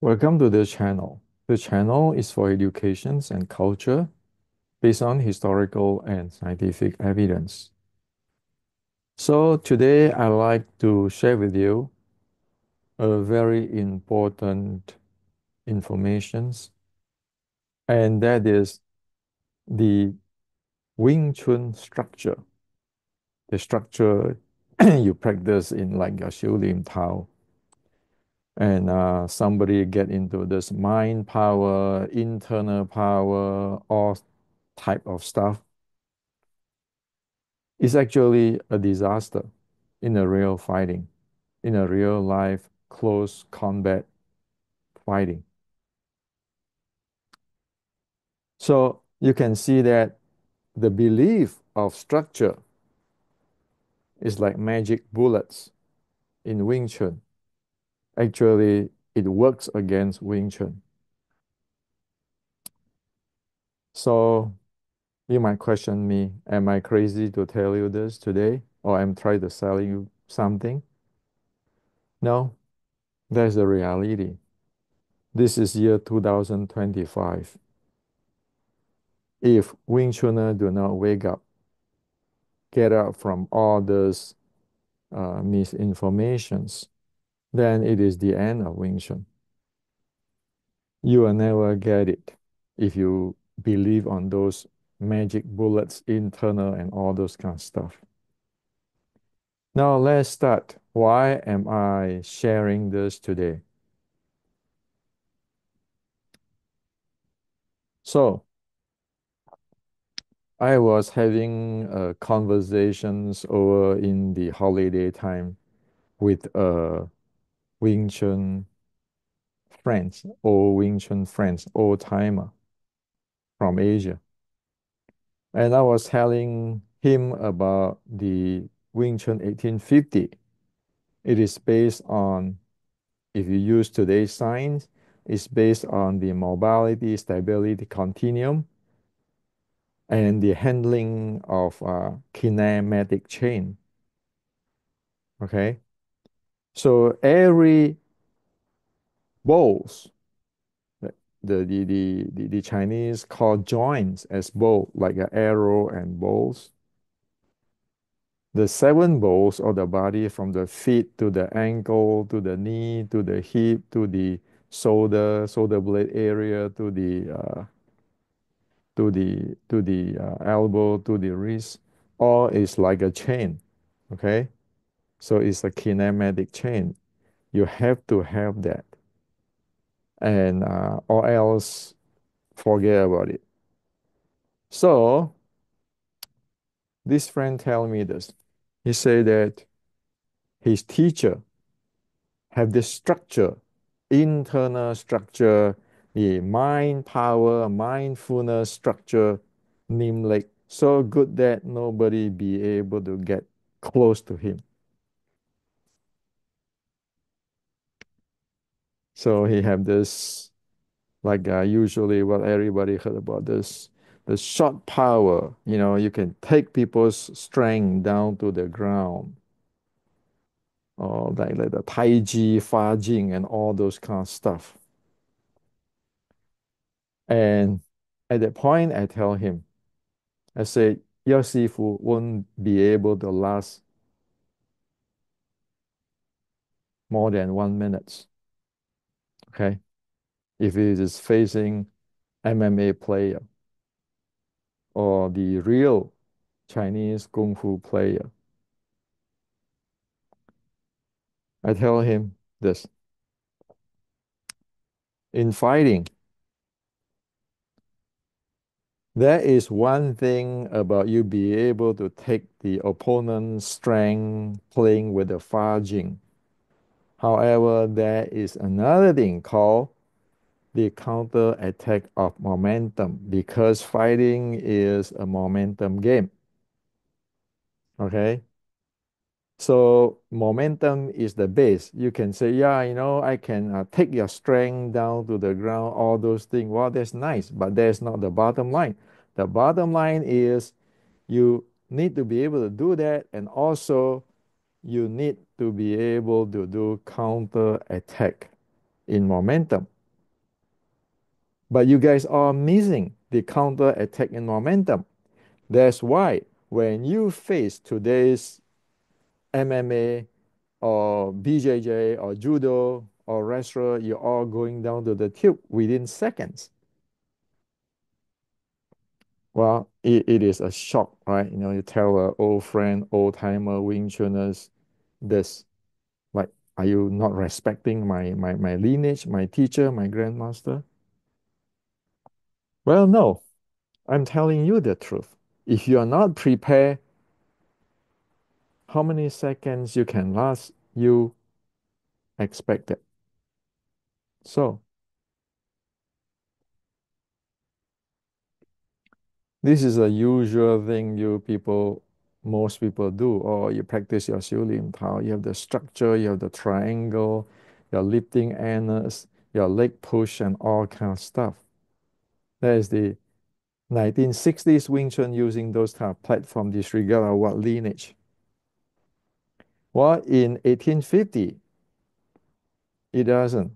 Welcome to the channel. The channel is for education and culture based on historical and scientific evidence. So today I'd like to share with you a very important informations, and that is the Wing Chun structure, the structure you practice in like your Xiu Lim Tao. And somebody get into this mind power, internal power, all type of stuff. It's actually a disaster in a real fighting, in a real life close combat fighting. So you can see that the belief of structure is like magic bullets in Wing Chun. Actually, it works against Wing Chun. So you might question me, am I crazy to tell you this today? Or I'm trying to sell you something? No, that's the reality. This is year 2025. If Wing Chuners do not wake up, get up from all those misinformations, then it is the end of Wing Chun. You will never get it if you believe on those magic bullets, internal, and all those kind of stuff. Now let's start. Why am I sharing this today? So I was having conversations over in the holiday time with Wing Chun friends, old Wing Chun friends, old timer from Asia. And I was telling him about the Wing Chun 1850. It is based on, if you use today's science, it's based on the mobility, stability continuum and the handling of kinematic chain. Okay. So every bowls, the, the Chinese call joints as bow, like an arrow and bowls. The seven bones of the body from the feet to the ankle to the knee to the hip to the shoulder blade area to the elbow to the wrist, all is like a chain. Okay, so it's a kinematic chain. You have to have that, and or else forget about it. So this friend tell me this. He said that his teacher have this structure, internal structure, the mind power, mindfulness structure, named so good that nobody be able to get close to him. So he have this, like usually what everybody heard about this, the short power, you can take people's strength down to the ground, or like the Tai Chi, Fa Jing, and all those kind of stuff. And at that point, I tell him, I said, your seafood won't be able to last more than 1 minute. Okay. If it is facing MMA player or the real Chinese Kung Fu player, I tell him this. In fighting, there is one thing about you be able to take the opponent's strength playing with the Fa Jing. However, there is another thing called the counter attack of momentum, because fighting is a momentum game. Okay. So momentum is the base. You can say, yeah, I can take your strength down to the ground, all those things. Well, that's nice, but that's not the bottom line. The bottom line is you need to be able to do that. And also you need to be able to do counter attack in momentum. But you guys are missing the counter attack in momentum. That's why when you face today's MMA or BJJ or judo or wrestler, you're all going down to the tube within seconds. Well, it is a shock, right? You know, you tell a old friend, old timer, Wing Chuners, this, like, are you not respecting my lineage, my teacher, my grandmaster? Well, no, I'm telling you the truth. If you are not prepared, how many seconds you can last, you expect it. So this is a usual thing most people do, or you practice your Xiu Lim Tao. You have the structure, you have the triangle, your lifting anus, your leg push, and all kind of stuff. That is the 1960s Wing Chun using those kind of platform, disregard of what lineage. Well, in 1850, it doesn't.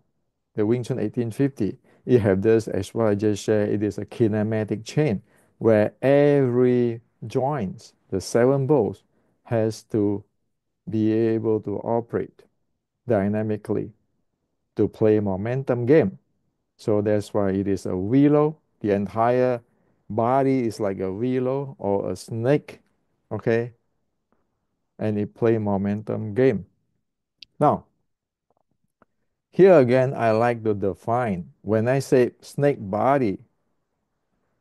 The Wing Chun 1850, it have this, as what I just shared, it is a kinematic chain where every joint, the seven bows, has to be able to operate dynamically to play momentum game. So that's why it is a willow. The entire body is like a willow or a snake, okay? And it play momentum game. Now, here again, I like to define. When I say snake body,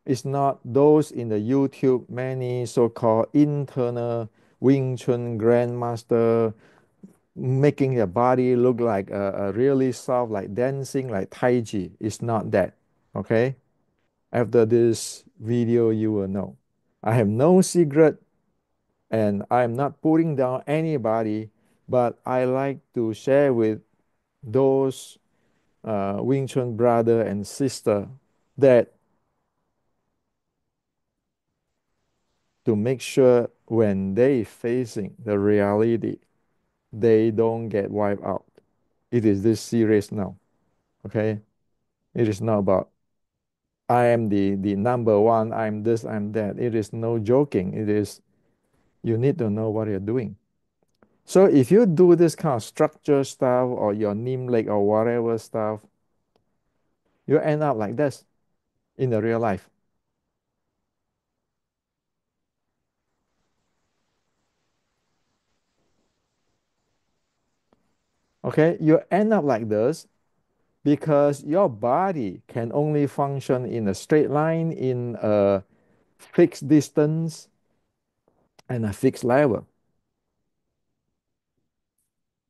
it's not those in the YouTube, many so-called internal Wing Chun grandmaster making their body look like a really soft, like dancing, like Tai Chi. It's not that. Okay. After this video, you will know. I have no secret and I'm not putting down anybody, but I like to share with those Wing Chun brother and sister that to make sure when they facing the reality, they don't get wiped out. It is this serious now. Okay. It is not about I am the number one, I'm this, I'm that. It is no joking. It is you need to know what you're doing. So if you do this kind of structure stuff or your Nim leg or whatever stuff, you end up like this in the real life. Okay, you end up like this because your body can only function in a straight line, in a fixed distance, and a fixed level.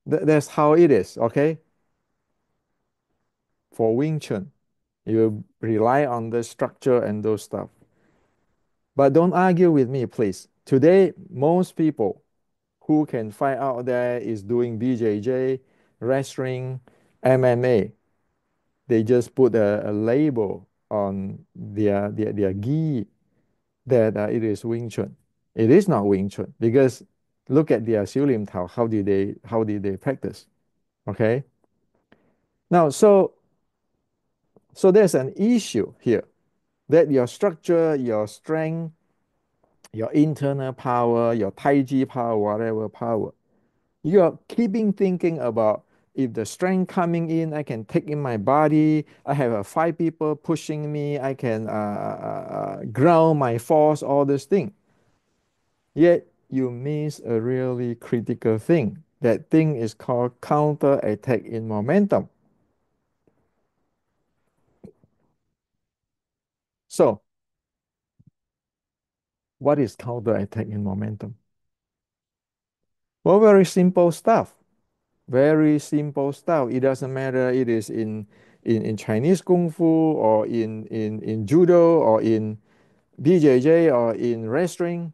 That's how it is, okay? For Wing Chun, you rely on the structure and those stuff. But don't argue with me, please. Today, most people who can fight out there is doing BJJ, wrestling, MMA. They just put a label on their gi that it is Wing Chun. It is not Wing Chun because look at their Xiu Lim Tao. How did they practice? Okay. Now, so there's an issue here that your structure, your strength, your internal power, your Tai Chi power, whatever power, you are keeping thinking about if the strength coming in, I can take in my body. I have five people pushing me. I can ground my force, all this thing. Yet you miss a really critical thing. That thing is called counter attack in momentum. So, what is counter attack in momentum? Well, very simple stuff. Very simple stuff. It doesn't matter it is in Chinese Kung Fu or in Judo or in BJJ or in wrestling.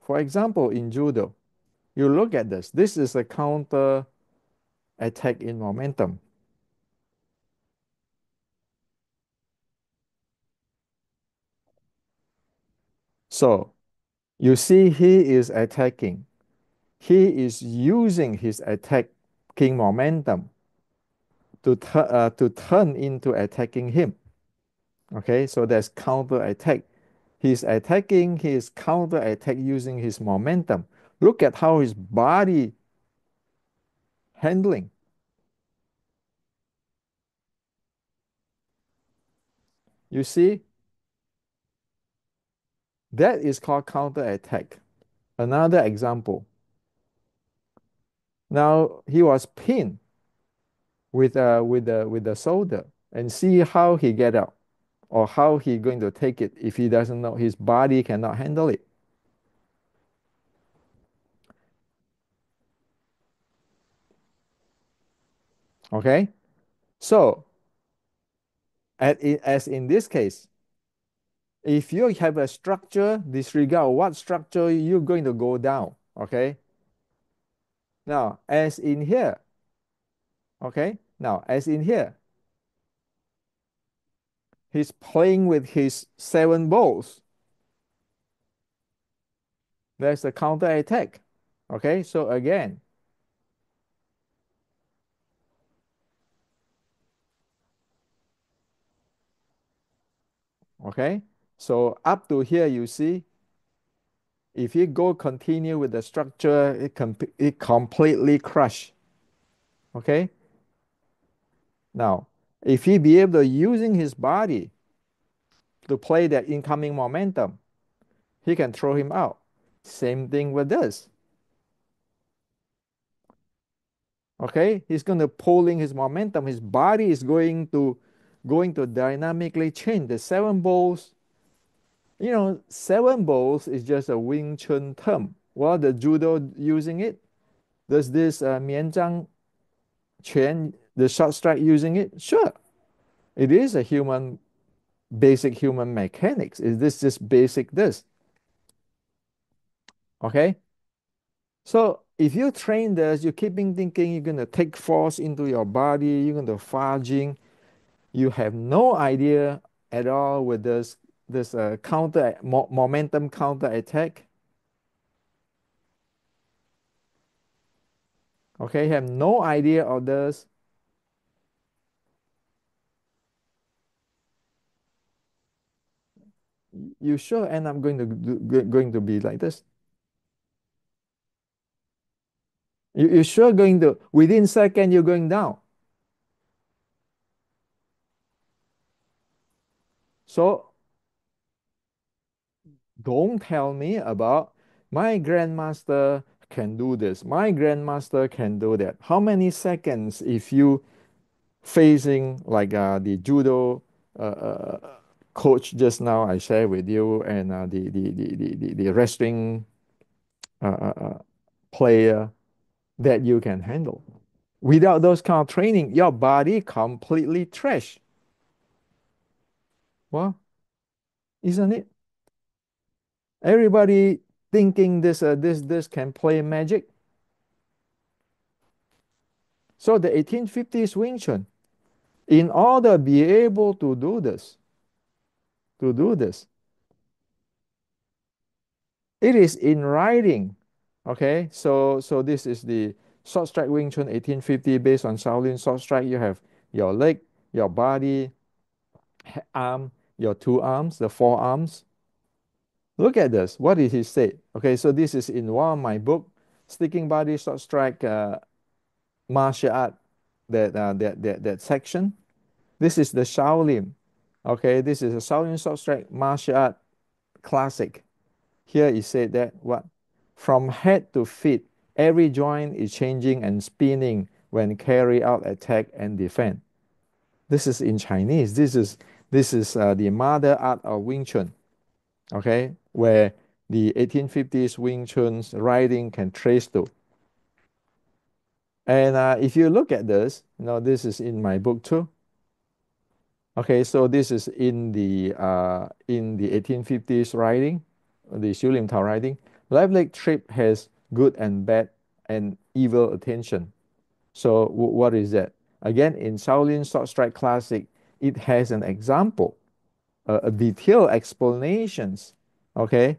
For example, in Judo, you look at this. This is a counter attack in momentum. So you see he is attacking. He is using his attacking momentum to turn into attacking him. Okay, so that's counter attack. He's attacking, he's counter attack using his momentum. Look at how his body handling. You see, that is called counter attack. Another example. Now he was pinned with a soldier and see how he get out or how he going to take it if he doesn't know his body cannot handle it. Okay, so as in this case, if you have a structure, disregard what structure you're going to go down. Okay, now as in here. Okay, now as in here, he's playing with his seven balls. There's a counter attack. Okay, so again, okay, so up to here, you see, if you go continue with the structure, it completely crush. Okay, now if he be able to using his body to play that incoming momentum, he can throw him out. Same thing with this. Okay, he's going to pulling his momentum. His body is going to dynamically change. The seven balls, seven balls is just a Wing Chun term. Well, the judo using it. Does this Mian Zhang Quan, the short strike using it? Sure, it is a basic human mechanics. Is this just basic this? Okay, so if you train this, you're keeping thinking you're gonna take force into your body, you're gonna farging. You have no idea at all with this momentum counter attack. Okay, you have no idea of this. You sure end up going to be like this? You sure going to within second you're going down. So don't tell me about my grandmaster can do this. My grandmaster can do that. How many seconds if you facing like the judo coach just now I shared with you and the wrestling uh, uh, uh, player that you can handle. Without those kind of training, your body completely trash. Well, isn't it? Everybody thinking this can play magic. So the 1850s Wing Chun, in order to be able to do this, it is in writing. Okay, so this is the short strike Wing Chun 1850 based on Shaolin short strike. You have your leg, your body, arm, your two arms, the forearms. Look at this. What did he say? Okay, so this is in one of my book, Sticking Body Short Strike Martial Art, that section. This is the Shaolin. Okay, this is a Shaolin Short Strike Martial Art classic. Here it said that what? From head to feet, every joint is changing and spinning when carry out attack and defend. This is in Chinese. This is the mother art of Wing Chun. Okay, where the 1850s Wing Chun's writing can trace to. And if you look at this, this is in my book too. Okay, so this is in the 1850s writing, the Xiu Lim Tao writing. Left leg trip has good and bad and evil attention. So what is that? Again, in Shaolin Sword Strike Classic, it has an example, a detailed explanations. Okay,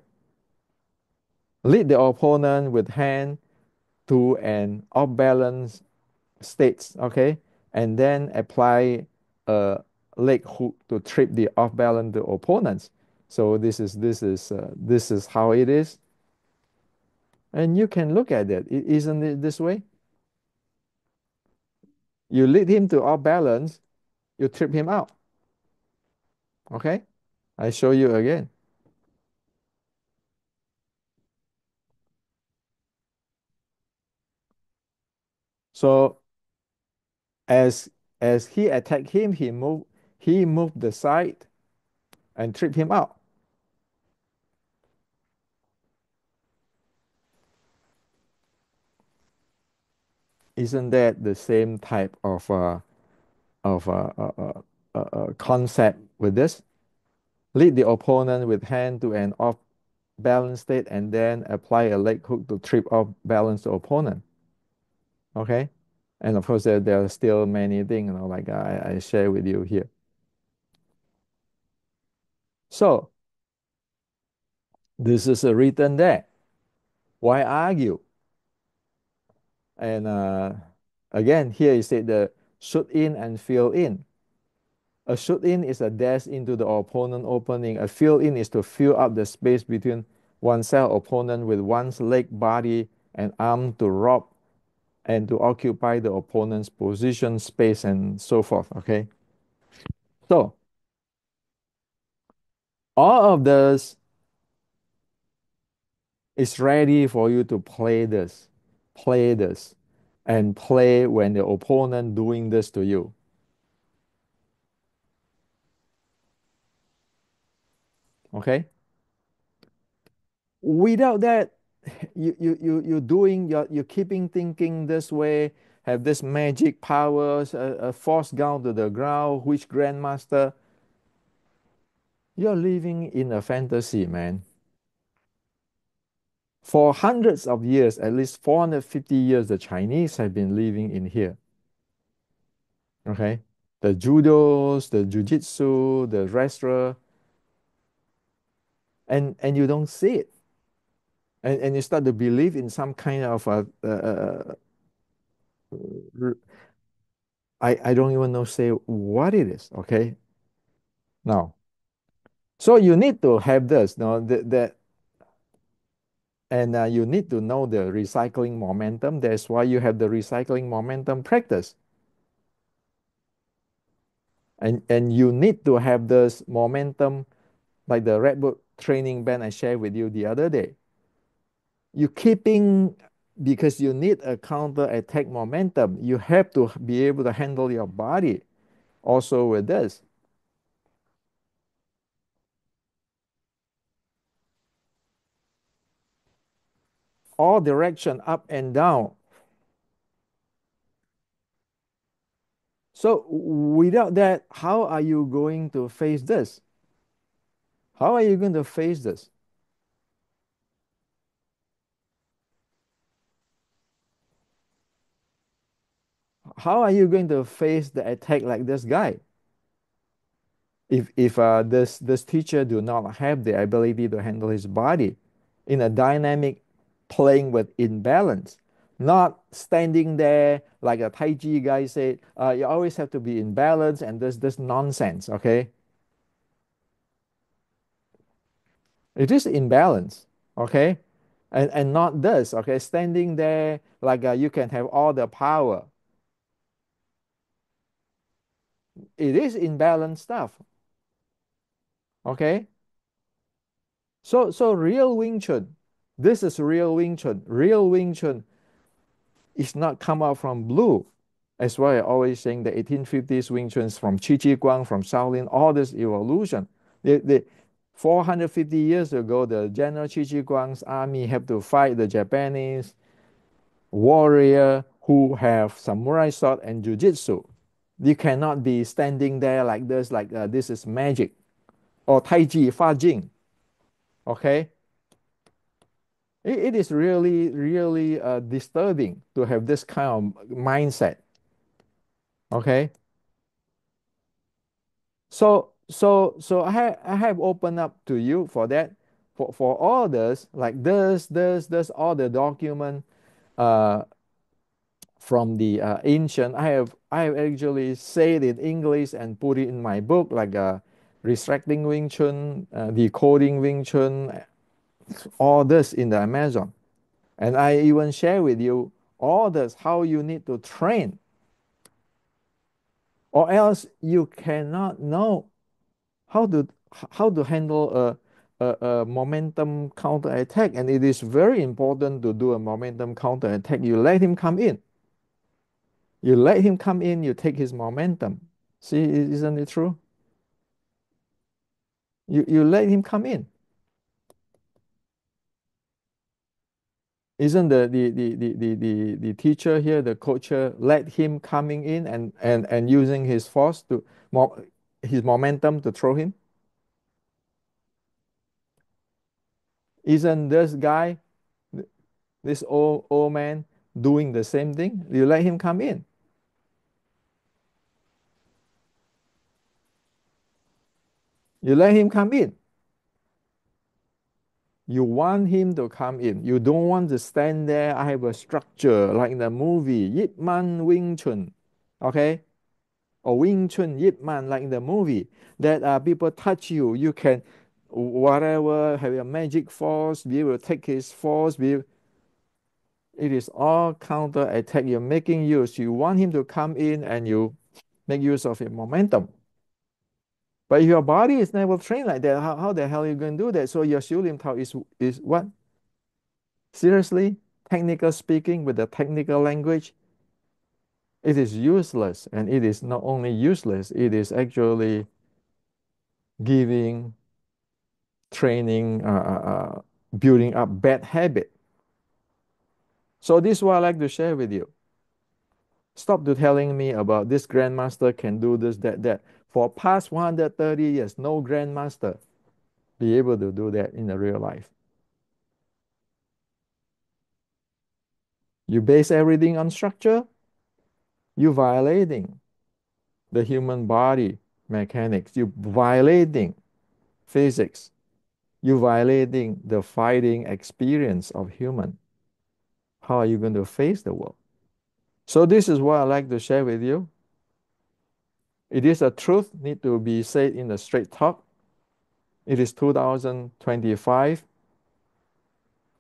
lead the opponent with hand to an off balance states. Okay, and then apply a leg hook to trip the off balance the opponents. So this is how it is, and you can look at it. Isn't it this way? You lead him to off balance, you trip him out. Okay, I show you again. So as as he attacked him, he moved the side and tripped him out. Isn't that the same type of concept with this? Lead the opponent with hand to an off balance state and then apply a leg hook to trip off balance the opponent. Okay. And of course, there are still many things, like I share with you here. So this is written there. Why argue? And again, here you said the shoot in and fill in. A shoot in is a dash into the opponent opening. A fill in is to fill up the space between oneself opponent with one's leg, body, and arm to rob and to occupy the opponent's position, space, and so forth. Okay. So all of this is ready for you to play this, and play when the opponent doing this to you. Okay. Without that, you doing you're keeping thinking this way, have this magic powers, a force down to the ground, which grandmaster, you're living in a fantasy, man. For hundreds of years, at least 450 years, the Chinese have been living in here. Okay. The judos, the jujitsu, the wrestler, and you don't see it. And you start to believe in some kind of I don't even know say what it is. Okay. Now, so you need to have this, that, and you need to know the recycling momentum. That's why you have the recycling momentum practice. And you need to have this momentum, like the Red Bull training band I shared with you the other day. You keeping because you need a counter attack momentum. You have to be able to handle your body also with this. All direction, up and down. So without that, how are you going to face this? How are you going to face this? How are you going to face the attack like this guy? If this teacher do not have the ability to handle his body in a dynamic playing with imbalance, not standing there like a Tai Chi guy said, you always have to be in balance and this nonsense, okay? It is imbalance, okay? And not this, okay? Standing there like you can have all the power. It is imbalance stuff, okay? So real Wing Chun, this is real Wing Chun. Real Wing Chun is not come out from blue. That's why I always saying the 1850s Wing Chun's from Chi Chi Guang, from Shaolin, all this evolution. The 450 years ago, the General Chi Chi Guang's army have to fight the Japanese warrior who have samurai sword and jujitsu. You cannot be standing there like this, like this is magic or Tai Chi, Fa Jing. Okay, it is really, really disturbing to have this kind of mindset. Okay, so I have opened up to you for that, for all this, like this, all the document, uh, from the ancient. I have actually said it in English and put it in my book, like restricting Wing Chun, decoding Wing Chun, all this in the Amazon. And I even share with you all this how you need to train, or else you cannot know how to how to handle a momentum counter attack. And it is very important to do a momentum counter attack. You let him come in. You let him come in, you take his momentum. See, isn't it true? You let him come in. Isn't the teacher here, the coach let him coming in and using his force to his momentum to throw him? Isn't this guy, this old man, doing the same thing? You let him come in. You let him come in. You want him to come in. You don't want to stand there. I have a structure like in the movie Yip Man Wing Chun. Okay? Or Wing Chun Yip Man, like in the movie. That people touch you. You can whatever, have a magic force, be able to take his force. It is all counter attack. You're making use. You want him to come in and you make use of your momentum. But if your body is never trained like that, how the hell are you going to do that? So your Xiu Lim Tao is what? Seriously, technical speaking, with the technical language, it is useless. And it is not only useless, it is actually giving, training, building up bad habit. So this is what I like to share with you. Stop to telling me about this grandmaster can do this, that, that. For past 130 years, no grandmaster be able to do that in the real life. You base everything on structure, you violating the human body mechanics, you violating physics, you violating the fighting experience of human. How are you going to face the world? So this is what I like to share with you. It is a truth need to be said in a straight talk. It is 2025,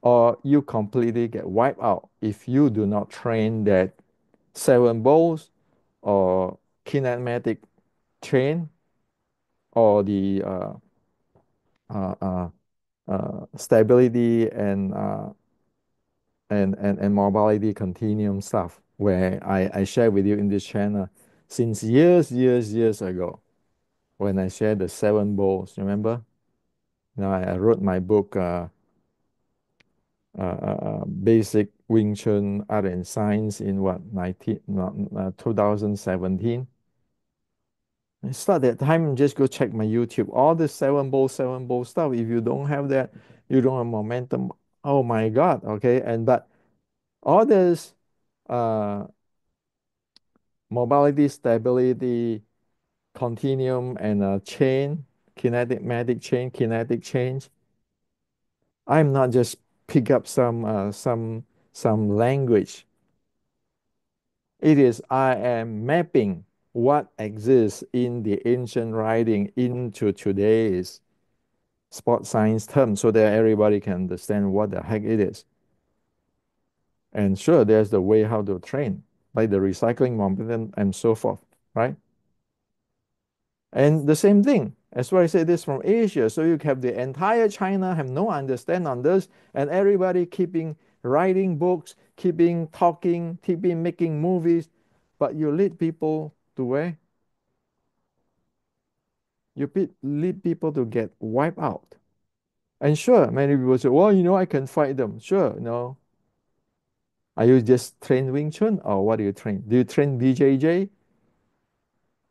or you completely get wiped out if you do not train that seven balls or kinematic train or the uh, uh, stability and mobility continuum stuff where I share with you in this channel since years ago when I shared the seven balls. Remember? Now I wrote my book, Basic Wing Chun Art and Science in what 2017. I start that time, just go check my YouTube. All the seven ball stuff. If you don't have that, you don't have momentum. Oh my God. Okay. And but all this uh mobility, stability, continuum, and chain, kinetic change. I'm not just pick up some language. It is I am mapping what exists in the ancient writing into today's sport science terms so that everybody can understand what the heck it is. And sure, there's the way how to train, like the recycling momentum and so forth, right? And the same thing, as well I say this from Asia. So you have the entire China have no understand on this, and everybody keeping writing books, keeping talking, keeping making movies, but you lead people to where? Lead people to get wiped out. And sure, many people say, well, I can fight them. Sure, no. Are you just train Wing Chun or what do you train? Do you train BJJ?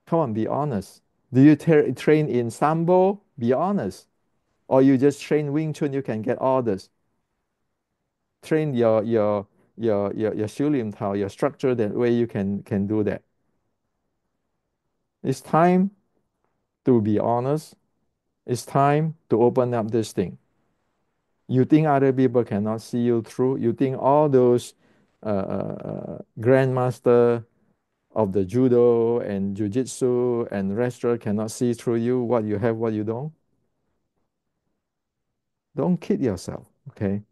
Come on, be honest. Do you train in Sambo? Be honest. Or you just train Wing Chun, you can get orders. Train your Xiu Lim Tao, your structure, that way you can do that. It's time to be honest. It's time to open up this thing. You think other people cannot see you through? You think all those grandmaster of the judo and jiu-jitsu and wrestler cannot see through you what you have, what you don't kid yourself. Okay,